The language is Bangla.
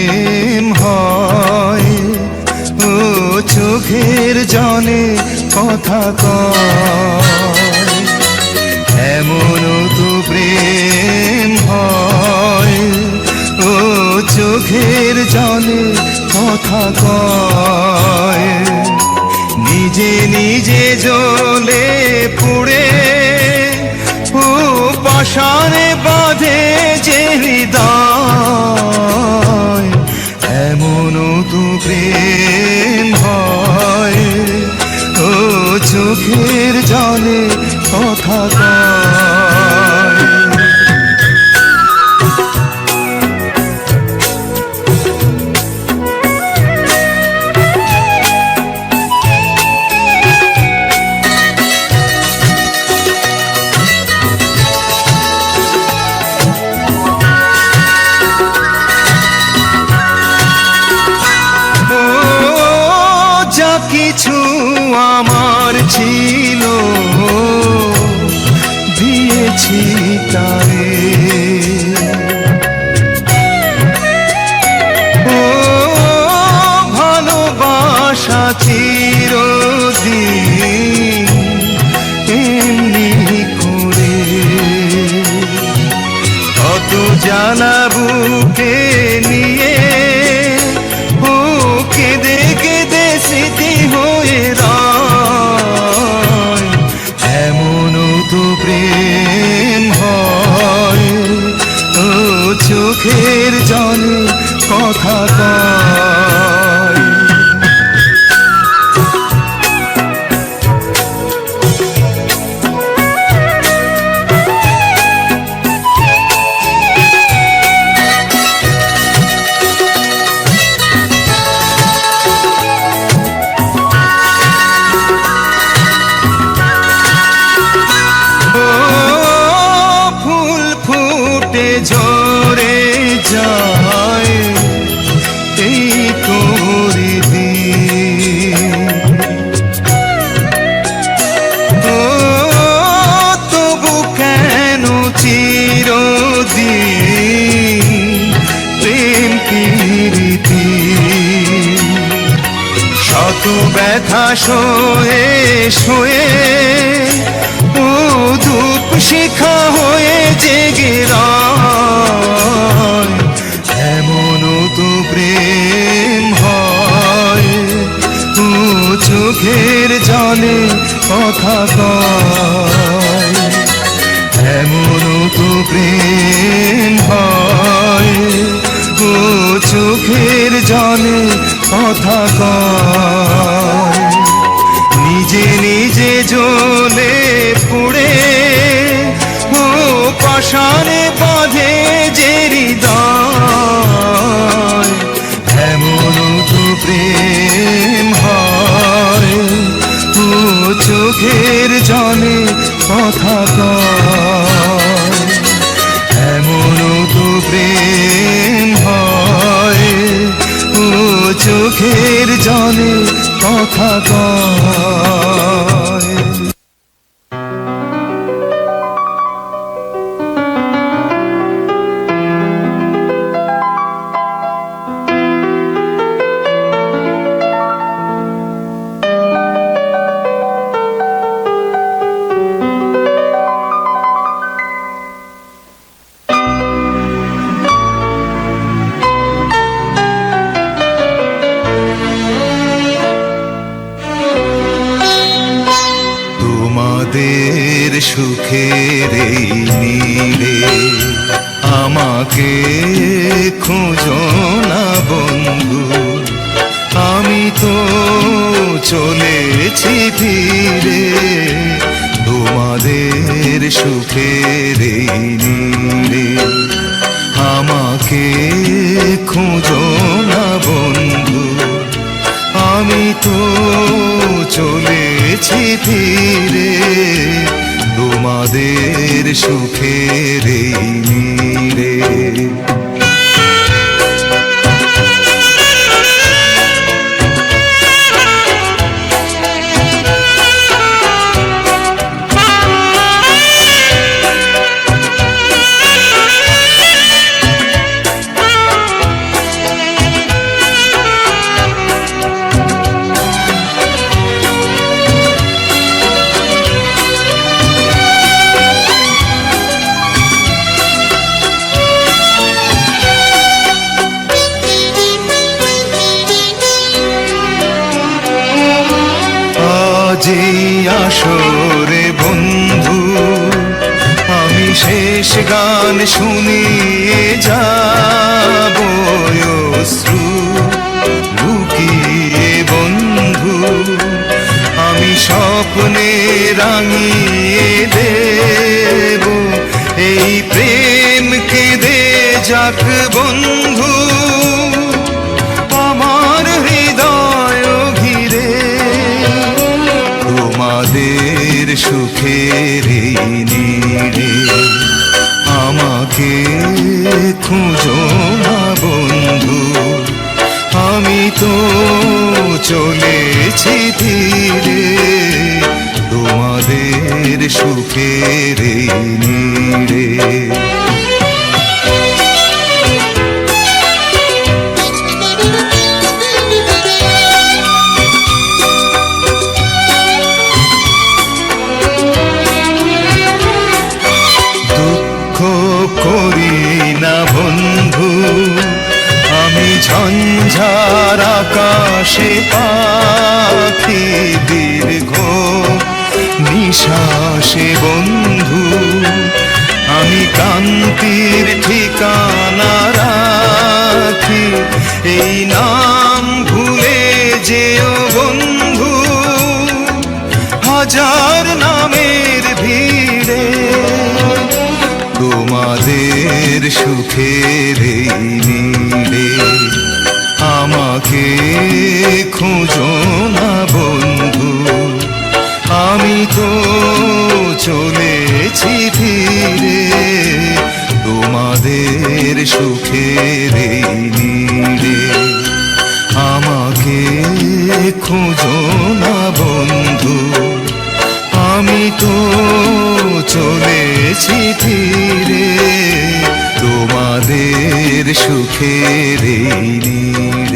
প্রেম হয়, ও চোখের জলে কথা কয়, এমনও তো প্রেম হয়, ও চোখের জলে কথা কয়। নিজে নিজে জ্বলে পুড়ে ও পাষাণে বাঁধে যে হৃদয়, এমনও তো প্রেম হয়, ও চোখের জলে কথা কয়। কিছু আমার ছিল দিয়েছি তারে, ও ভালোবাসা চিরদিন এমনি করে, কত জ্বালা বুকে নিয়ে ও কেঁদে কেঁদে স্মৃতি হয়ে রয়, এমনও তো প্রেম হয়, ও চোখের জলে কথা কয়। ঝরে যায় এই তোরি দিন, ও তবু কেন চিরদিন প্রেম প্রীতি, শত ব্যথা সয়ে সয়ে ও ধূপ শিখা হয়ে জেগে রয়, এমনও তো প্রেম হয়, ও চোখের জলে কথা কয়, এমনও তো প্রেম হয়, ও চোখের জলে কথা কয়। নিজে নিজে জ্বলে পুড়ে ও পাষাণে বাঁধে যে হৃদয়, এমনও তো প্রেম হয়, ও চোখের জলে কথা কয়, এমনও তো প্রেম হয়, ও চোখের জলে কথা কয়। তোমাদের সুখের এই নীড়ে আমাকে খোঁজো না বন্ধু, আমি তো চলেছি ফিরে। তোমাদের সুখের এই নীড়ে আমাকে খোঁজো না বন্ধু, আমি তো চলেছি ফিরে। তোমাদের সুখের এই নীড়ে আসরে বন্ধু, আমি শেষ গান শুনিয়ে যাব অশ্রু লুকিয়ে বন্ধু, আমি স্বপ্নে রাঙিয়ে দেব এই প্রেম কেঁদে যাক বন্ধু, আমার হৃদয় ঘিরে তোমাদের সুখের এই নীড়ে, আমাকে খুঁজো না বন্ধু, আমি তো চলেছি ধীরে তোমাদের সুখের এই নীড়ে। দুঃখ করি না বন্ধু, আমি ঝঞ্ঝার আকাশে পাখি দীর্ঘ নিঃশ্বাসে বন্ধু, আমি কান্তির ঠিকানা রাখি, এই নাম ভুলে যেও বন্ধু, হাজার নামের ভিড়ে তোমাদের সুখের এই নীড়ে, আমাকে খুঁজো না বন্ধু, আমি তো চলেছি ধীরে তোমাদের সুখের এই নীড়ে, আমাকে খুঁজো না বন্ধু, আমি তো চলেছি ধীরে তোমাদের সুখের এই নীড়ে।